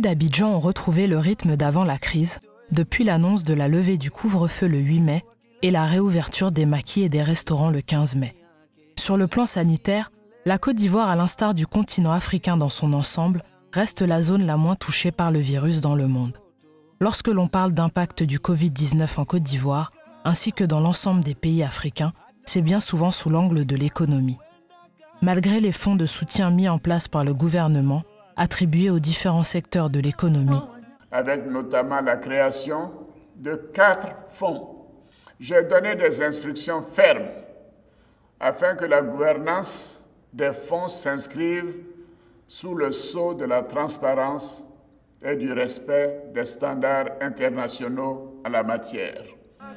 d'Abidjan ont retrouvé le rythme d'avant la crise, depuis l'annonce de la levée du couvre-feu le 8 mai et la réouverture des maquis et des restaurants le 15 mai. Sur le plan sanitaire, la Côte d'Ivoire, à l'instar du continent africain dans son ensemble, reste la zone la moins touchée par le virus dans le monde. Lorsque l'on parle d'impact du Covid-19 en Côte d'Ivoire, ainsi que dans l'ensemble des pays africains, c'est bien souvent sous l'angle de l'économie. Malgré les fonds de soutien mis en place par le gouvernement, attribués aux différents secteurs de l'économie, avec notamment la création de 4 fonds, j'ai donné des instructions fermes afin que la gouvernance des fonds s'inscrive sous le sceau de la transparence et du respect des standards internationaux en la matière.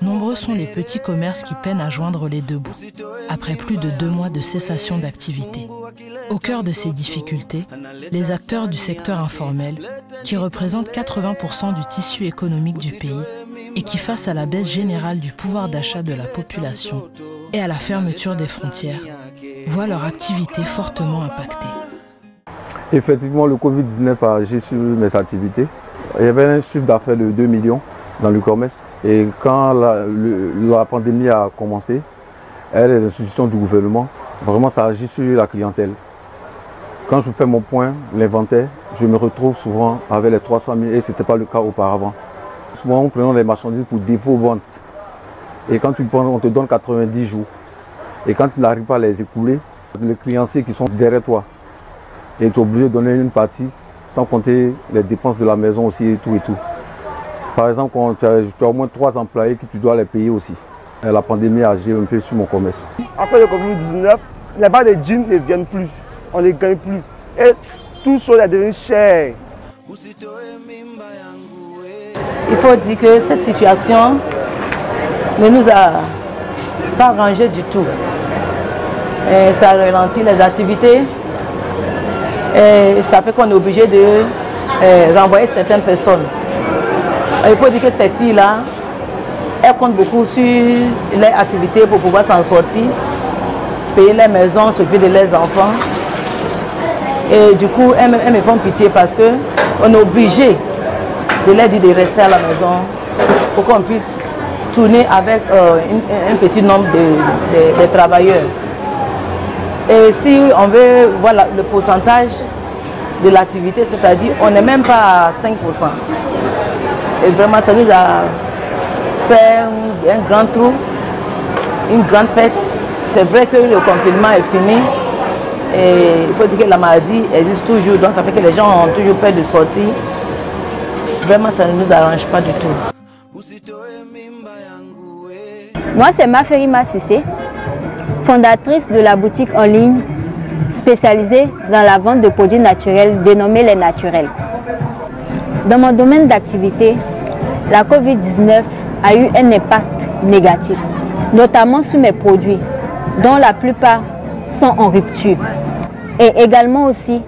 Nombreux sont les petits commerces qui peinent à joindre les deux bouts, après plus de 2 mois de cessation d'activité. Au cœur de ces difficultés, les acteurs du secteur informel, qui représentent 80% du tissu économique du pays et qui, face à la baisse générale du pouvoir d'achat de la population et à la fermeture des frontières, voient leur activité fortement impactée. Effectivement, le Covid-19 a agi sur mes activités. Il y avait un chiffre d'affaires de 2 millions dans le commerce. Et quand la pandémie a commencé, les institutions du gouvernement, vraiment ça agit sur la clientèle. Quand je fais mon point, l'inventaire, je me retrouve souvent avec les 300 000 et ce n'était pas le cas auparavant. Souvent, nous prenons les marchandises pour dépôt vente. Et quand tu prends, on te donne 90 jours. Et quand tu n'arrives pas à les écouler, les créanciers qui sont derrière toi, et tu es obligé de donner une partie, sans compter les dépenses de la maison aussi et tout et tout. Par exemple, quand tu as au moins 3 employés que tu dois les payer aussi. La pandémie a agi un peu sur mon commerce. Après le Covid-19, les bas de jeans ne viennent plus, on ne gagne plus. Et tout cela devient cher. Il faut dire que cette situation ne nous a pas arrangé du tout. Et ça ralentit les activités. Et ça fait qu'on est obligé de renvoyer certaines personnes. Il faut dire que ces filles-là, elles comptent beaucoup sur leurs activités pour pouvoir s'en sortir, payer les maisons, s'occuper de leurs enfants. Et du coup, elles me font pitié parce qu'on est obligé de leur dire de rester à la maison pour qu'on puisse tourner avec un petit nombre de travailleurs. Et si on veut voir le pourcentage de l'activité, c'est-à-dire on n'est même pas à 5%. Et vraiment, ça nous a fait un grand trou, une grande perte. C'est vrai que le confinement est fini et il faut dire que la maladie existe toujours, donc ça fait que les gens ont toujours peur de sortir. Vraiment, ça ne nous arrange pas du tout. Moi, c'est Maferima Sissé, fondatrice de la boutique en ligne spécialisée dans la vente de produits naturels dénommés les naturels. Dans mon domaine d'activité, la Covid-19 a eu un impact négatif, notamment sur mes produits, dont la plupart sont en rupture, et également aussi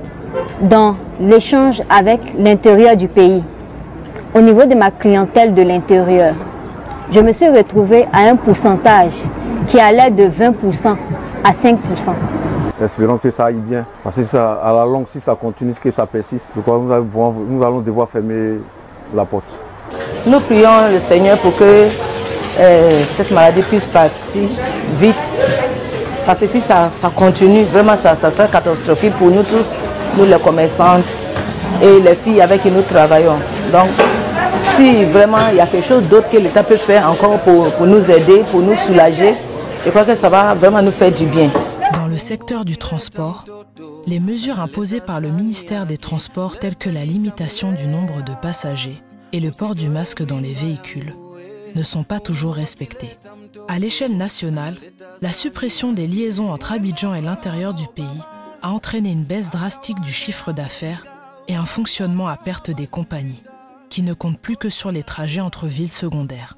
dans l'échange avec l'intérieur du pays. Au niveau de ma clientèle de l'intérieur, je me suis retrouvée à un pourcentage qui allait de 20% à 5%. Espérons que ça aille bien, parce que ça, à la longue, si ça continue, que ça persiste, nous allons devoir fermer la porte. Nous prions le Seigneur pour que cette maladie puisse partir vite, parce que si ça continue, vraiment ça sera catastrophique pour nous tous, nous les commerçantes et les filles avec qui nous travaillons. Donc, si vraiment il y a quelque chose d'autre que l'État peut faire encore pour nous aider, pour nous soulager, je crois que ça va vraiment nous faire du bien. Dans le secteur du transport, les mesures imposées par le ministère des Transports telles que la limitation du nombre de passagers et le port du masque dans les véhicules ne sont pas toujours respectées. À l'échelle nationale, la suppression des liaisons entre Abidjan et l'intérieur du pays a entraîné une baisse drastique du chiffre d'affaires et un fonctionnement à perte des compagnies, qui ne comptent plus que sur les trajets entre villes secondaires.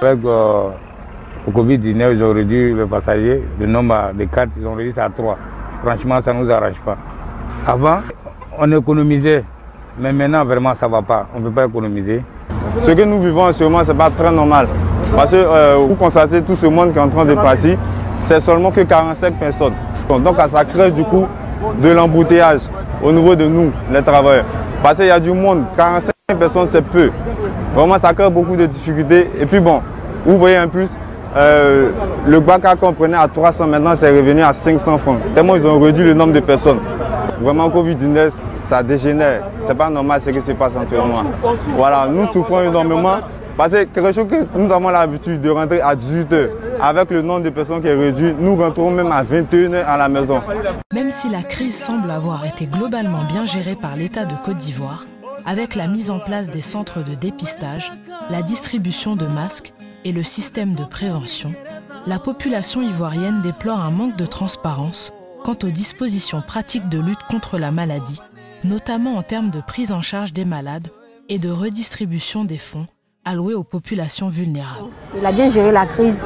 Avec au Covid-19, ils ont réduit le passager, le nombre de cartes, ils ont réduit ça à 3. Franchement, ça ne nous arrange pas. Avant, on économisait, mais maintenant, vraiment, ça ne va pas. On ne peut pas économiser. Ce que nous vivons en ce moment, ce n'est pas très normal. Parce que vous constatez tout ce monde qui est en train de partir, c'est seulement que 45 personnes. Donc ça crée du coup de l'embouteillage au niveau de nous, les travailleurs. Parce qu'il y a du monde, 45 personnes c'est peu. Vraiment ça crée beaucoup de difficultés. Et puis bon, vous voyez en plus, le Baka qu'on prenait à 300 maintenant c'est revenu à 500 francs. Tellement ils ont réduit le nombre de personnes. Vraiment Covid-19, ça dégénère. C'est pas normal ce qui se passe en Turquie. Voilà, nous souffrons énormément. Parce que quelque chose que nous avons l'habitude de rentrer à 18 h. Avec le nombre de personnes qui est réduit, nous rentrons même à 21 h à la maison. Même si la crise semble avoir été globalement bien gérée par l'État de Côte d'Ivoire, avec la mise en place des centres de dépistage, la distribution de masques et le système de prévention, la population ivoirienne déplore un manque de transparence quant aux dispositions pratiques de lutte contre la maladie, notamment en termes de prise en charge des malades et de redistribution des fonds alloués aux populations vulnérables. Il a bien géré la crise.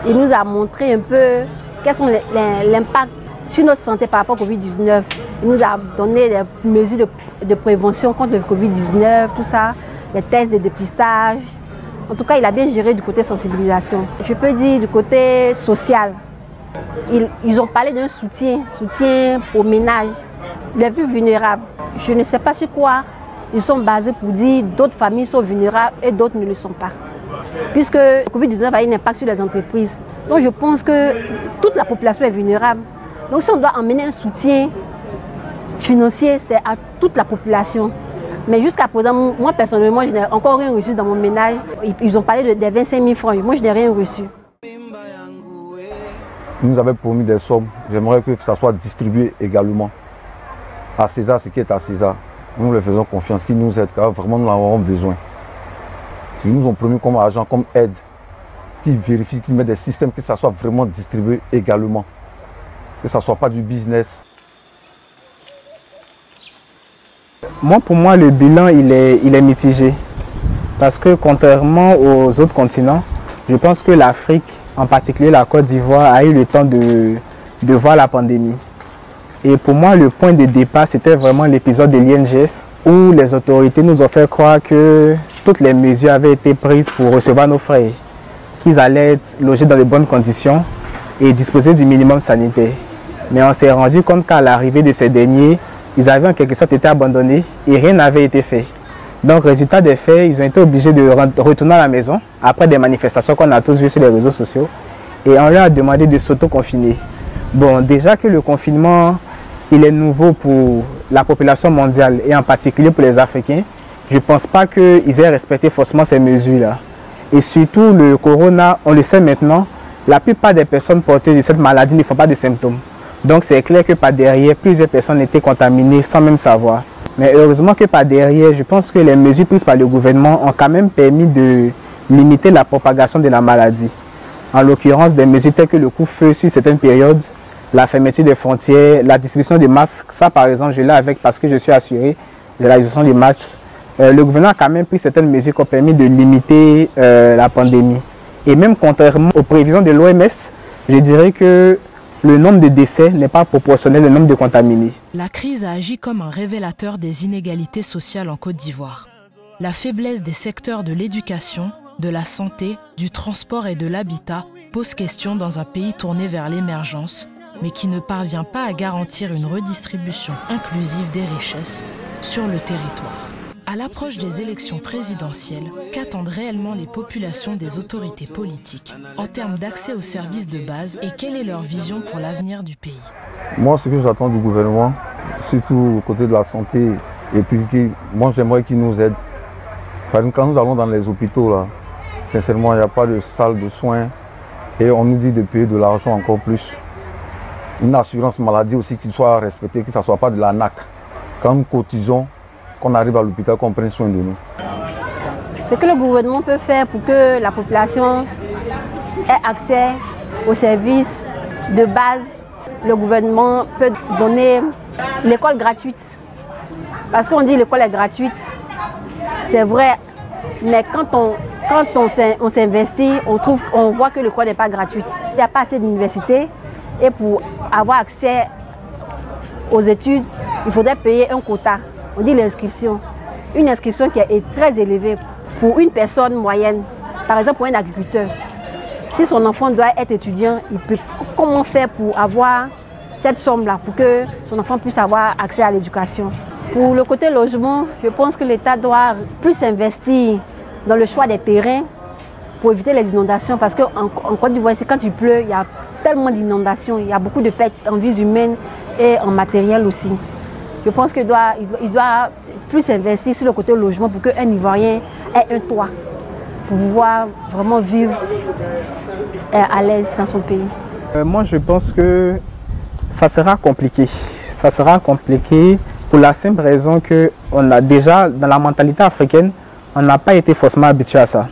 Il nous a montré un peu quels sont l'impact sur notre santé par rapport au Covid-19. Il nous a donné des mesures de prévention contre le Covid-19, tout ça, les tests de dépistage. En tout cas, il a bien géré du côté sensibilisation. Je peux dire du côté social. Ils ont parlé d'un soutien aux ménages les plus vulnérables. Je ne sais pas sur quoi ils sont basés pour dire d'autres familles sont vulnérables et d'autres ne le sont pas. Puisque le Covid-19 a un impact sur les entreprises. Donc je pense que toute la population est vulnérable. Donc si on doit emmener un soutien financier, c'est à toute la population. Mais jusqu'à présent, moi personnellement, je n'ai encore rien reçu dans mon ménage. Ils ont parlé des 25 000 francs. Moi, je n'ai rien reçu. Ils nous avaient promis des sommes. J'aimerais que ça soit distribué également. À César, ce qui est à César. Nous leur faisons confiance, qu'ils nous aident, car vraiment nous en avons besoin. Ils nous ont promis comme argent, comme aide, qu'ils vérifient, qu'ils mettent des systèmes, que ça soit vraiment distribué également. Que ça ne soit pas du business. Pour moi, le bilan, il est mitigé. Parce que contrairement aux autres continents, je pense que l'Afrique, en particulier la Côte d'Ivoire, a eu le temps de voir la pandémie. Et pour moi, le point de départ, c'était vraiment l'épisode de l'INGS, où les autorités nous ont fait croire que toutes les mesures avaient été prises pour recevoir nos frères, qu'ils allaient être logés dans de bonnes conditions et disposer du minimum sanitaire. Mais on s'est rendu compte qu'à l'arrivée de ces derniers, ils avaient en quelque sorte été abandonnés et rien n'avait été fait. Donc, résultat des faits, ils ont été obligés de retourner à la maison après des manifestations qu'on a tous vues sur les réseaux sociaux et on leur a demandé de s'auto-confiner. Bon, déjà que le confinement, il est nouveau pour la population mondiale et en particulier pour les Africains, je ne pense pas qu'ils aient respecté forcément ces mesures-là. Et surtout, le corona, on le sait maintenant, la plupart des personnes porteuses de cette maladie ne font pas de symptômes. Donc c'est clair que par derrière, plusieurs personnes étaient contaminées sans même savoir. Mais heureusement que par derrière, je pense que les mesures prises par le gouvernement ont quand même permis de limiter la propagation de la maladie. En l'occurrence, des mesures telles que le couvre-feu sur certaines périodes, la fermeture des frontières, la distribution des masques, ça par exemple je l'ai avec parce que je suis assuré de la distribution des masques. Le gouvernement a quand même pris certaines mesures qui ont permis de limiter la pandémie. Et même contrairement aux prévisions de l'OMS, je dirais que le nombre de décès n'est pas proportionnel au nombre de contaminés. La crise a agi comme un révélateur des inégalités sociales en Côte d'Ivoire. La faiblesse des secteurs de l'éducation, de la santé, du transport et de l'habitat pose question dans un pays tourné vers l'émergence, mais qui ne parvient pas à garantir une redistribution inclusive des richesses sur le territoire. À l'approche des élections présidentielles, qu'attendent réellement les populations des autorités politiques en termes d'accès aux services de base et quelle est leur vision pour l'avenir du pays? Moi, ce que j'attends du gouvernement, surtout au côté de la santé, et puis moi j'aimerais qu'ils nous aident. Par exemple, quand nous allons dans les hôpitaux, là, sincèrement, il n'y a pas de salle de soins et on nous dit de payer de l'argent encore plus. Une assurance maladie aussi qui soit respectée, que ça ne soit pas de la NAC. Quand nous cotisons, qu'on arrive à l'hôpital, qu'on prenne soin de nous. Ce que le gouvernement peut faire pour que la population ait accès aux services de base, le gouvernement peut donner l'école gratuite. Parce qu'on dit l'école est gratuite, c'est vrai, mais quand on s'investit, on voit que l'école n'est pas gratuite. Il n'y a pas assez d'universités et pour avoir accès aux études, il faudrait payer un quota. On dit l'inscription. Une inscription qui est très élevée pour une personne moyenne. Par exemple, pour un agriculteur. Si son enfant doit être étudiant, il peut comment faire pour avoir cette somme-là, pour que son enfant puisse avoir accès à l'éducation. Pour le côté logement, je pense que l'État doit plus investir dans le choix des terrains pour éviter les inondations. Parce qu'en Côte d'Ivoire, quand il pleut, il y a tellement d'inondations, il y a beaucoup de pertes en vies humaines et en matériel aussi. Je pense qu'il doit plus investir sur le côté logement pour qu'un Ivoirien ait un toit pour pouvoir vraiment vivre à l'aise dans son pays. Moi, je pense que ça sera compliqué. Ça sera compliqué pour la simple raison qu'on a déjà, dans la mentalité africaine, on n'a pas été forcément habitué à ça.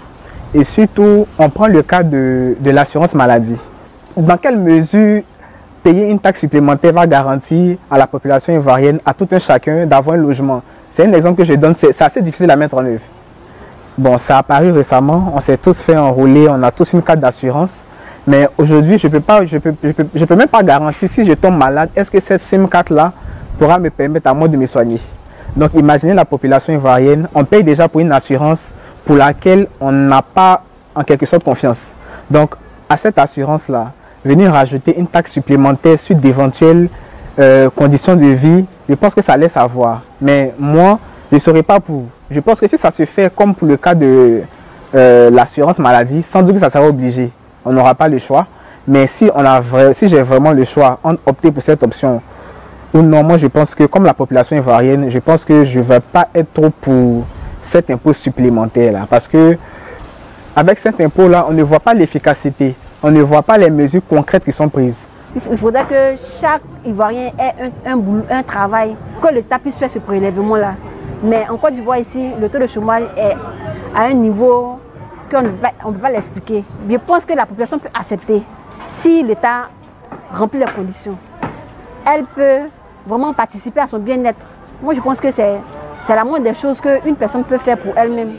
Et surtout, on prend le cas de l'assurance maladie. Dans quelle mesure payer une taxe supplémentaire va garantir à la population ivoirienne, à tout un chacun, d'avoir un logement? C'est un exemple que je donne, c'est assez difficile à mettre en œuvre. Bon, ça a apparu récemment, on s'est tous fait enrouler, on a tous une carte d'assurance. Mais aujourd'hui, je peux même pas garantir si je tombe malade, est-ce que cette SIM carte-là pourra me permettre à moi de me soigner. Donc imaginez la population ivoirienne, on paye déjà pour une assurance pour laquelle on n'a pas en quelque sorte confiance. Donc à cette assurance-là, venir rajouter une taxe supplémentaire sur d'éventuelles conditions de vie, je pense que ça laisse à voir. Mais moi, je ne serais pas pour. Je pense que si ça se fait comme pour le cas de l'assurance maladie, sans doute que ça sera obligé. On n'aura pas le choix. Mais si j'ai vraiment le choix, on opter pour cette option ou non, moi je pense que comme la population ivoirienne, je pense que je ne vais pas être trop pour cet impôt supplémentaire là. Parce que avec cet impôt là, on ne voit pas l'efficacité, on ne voit pas les mesures concrètes qui sont prises. Il faudrait que chaque Ivoirien ait un travail, que l'État puisse faire ce prélèvement là. Mais en Côte d'Ivoire ici, le taux de chômage est à un niveau qu'on ne peut pas l'expliquer. Je pense que la population peut accepter si l'État remplit les conditions. Elle peut vraiment participer à son bien-être. Moi, je pense que c'est la moindre des choses qu'une personne peut faire pour elle-même.